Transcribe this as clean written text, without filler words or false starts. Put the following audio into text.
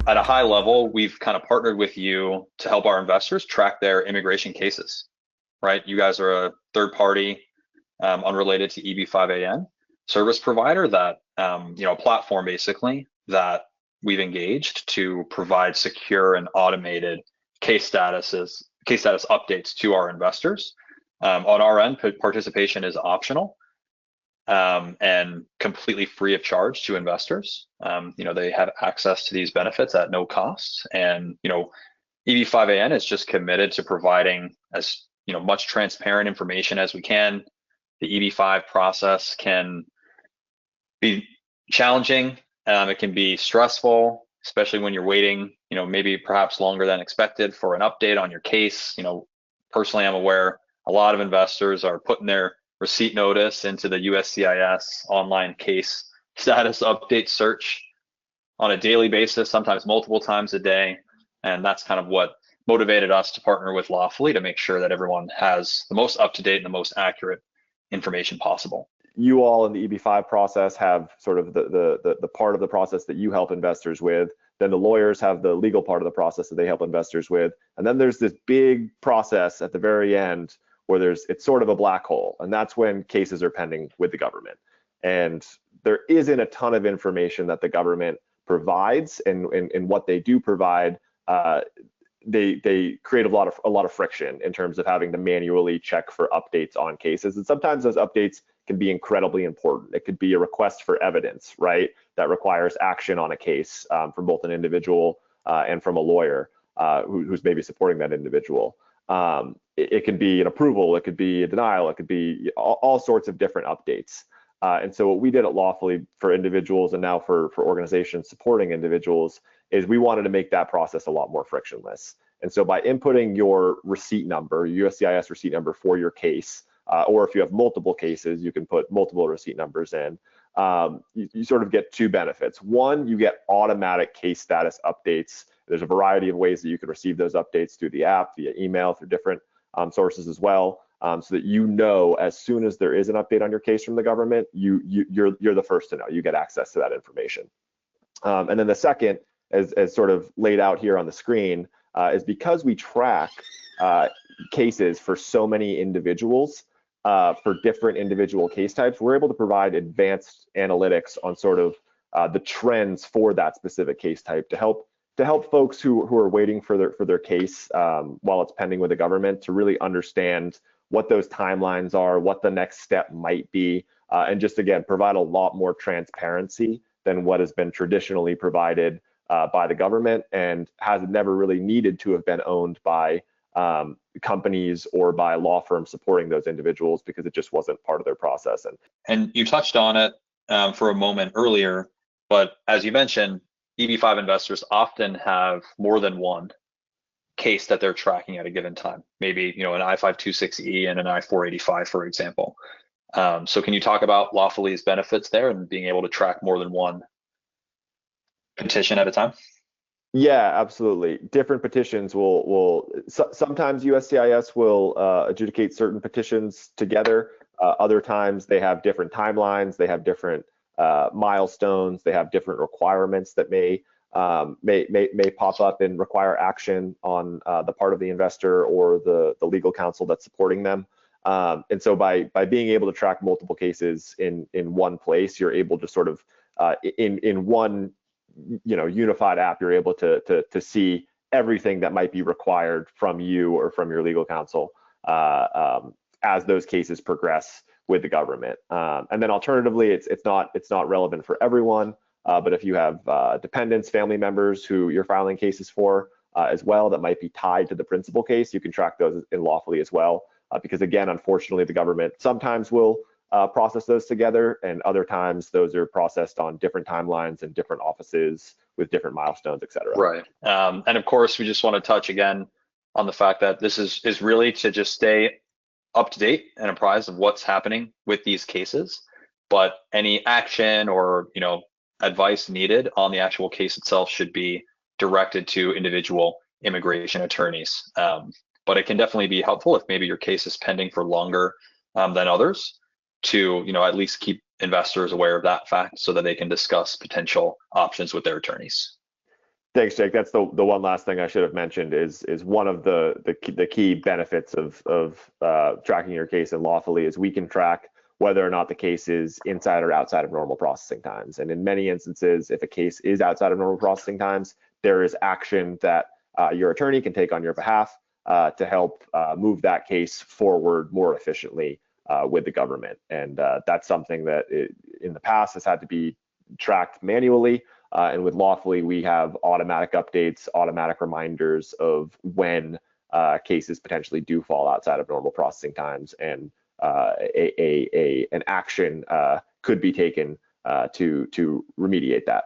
at a high level, we've kind of partnered with you to help our investors track their immigration cases, right? You guys are a third party, unrelated to EB-5AN service provider that, a platform basically that we've engaged to provide secure and automated case status updates to our investors. On our end, participation is optional, and completely free of charge to investors. They have access to these benefits at no cost. And, EB-5AN is just committed to providing as much transparent information as we can. The EB-5 process can be challenging. It can be stressful, especially when you're waiting, maybe perhaps longer than expected for an update on your case. Personally, I'm aware a lot of investors are putting their receipt notice into the USCIS online case status update search on a daily basis, sometimes multiple times a day. And that's kind of what motivated us to partner with Lawfully to make sure that everyone has the most up-to-date and the most accurate information possible. You all in the EB-5 process have sort of the part of the process that you help investors with. Then the lawyers have the legal part of the process that they help investors with. And then there's this big process at the very end where it's sort of a black hole. And that's when cases are pending with the government. And there isn't a ton of information that the government provides, and what they do provide, they create a lot of friction in terms of having to manually check for updates on cases. And sometimes those updates can be incredibly important. It could be a request for evidence, right, that requires action on a case from both an individual and from a lawyer who's maybe supporting that individual. It can be an approval, it could be a denial, it could be all sorts of different updates. And so what we did at Lawfully for individuals and now for organizations supporting individuals is we wanted to make that process a lot more frictionless. And so by inputting your receipt number, your USCIS receipt number for your case, or if you have multiple cases, you can put multiple receipt numbers in, you sort of get two benefits. One, you get automatic case status updates. There's a variety of ways that you can receive those updates through the app, via email, through different sources as well, so that as soon as there is an update on your case from the government, you're the first to know. You get access to that information. And then the second, as sort of laid out here on the screen, is because we track cases for so many individuals, for different individual case types, we're able to provide advanced analytics on sort of the trends for that specific case type to help folks who are waiting for their case while it's pending with the government to really understand what those timelines are, what the next step might be, and just again provide a lot more transparency than what has been traditionally provided by the government and has never really needed to have been owned by companies or by law firms supporting those individuals because it just wasn't part of their process. And you touched on it for a moment earlier, but as you mentioned, EB-5 investors often have more than one case that they're tracking at a given time. Maybe an I-526E and an I-485, for example. So can you talk about Lawfully's benefits there and being able to track more than one petition at a time? Yeah, absolutely. Different petitions sometimes USCIS will adjudicate certain petitions together. Other times they have different timelines, they have different milestones, they have different requirements that may pop up and require action on the part of the investor or the legal counsel that's supporting them. And so by being able to track multiple cases in one place, you're able to sort of in one unified app, you're able to see everything that might be required from you or from your legal counsel as those cases progress with the government. And then alternatively, it's not relevant for everyone, but if you have dependents, family members who you're filing cases for as well that might be tied to the principal case, you can track those in Lawfully as well. Because again, unfortunately, the government sometimes will process those together, and other times those are processed on different timelines and different offices with different milestones, et cetera. Right. And of course, we just want to touch again on the fact that this is really to just stay up to date and apprised of what's happening with these cases, but any action or advice needed on the actual case itself should be directed to individual immigration attorneys. But it can definitely be helpful if maybe your case is pending for longer than others to at least keep investors aware of that fact so that they can discuss potential options with their attorneys. Thanks, Jake. That's the one last thing I should have mentioned is one of the key benefits of tracking your case in Lawfully is we can track whether or not the case is inside or outside of normal processing times. And in many instances, if a case is outside of normal processing times, there is action that your attorney can take on your behalf to help move that case forward more efficiently with the government. And that's something that in the past has had to be tracked manually. And with Lawfully, we have automatic updates, automatic reminders of when cases potentially do fall outside of normal processing times, and an action could be taken to remediate that.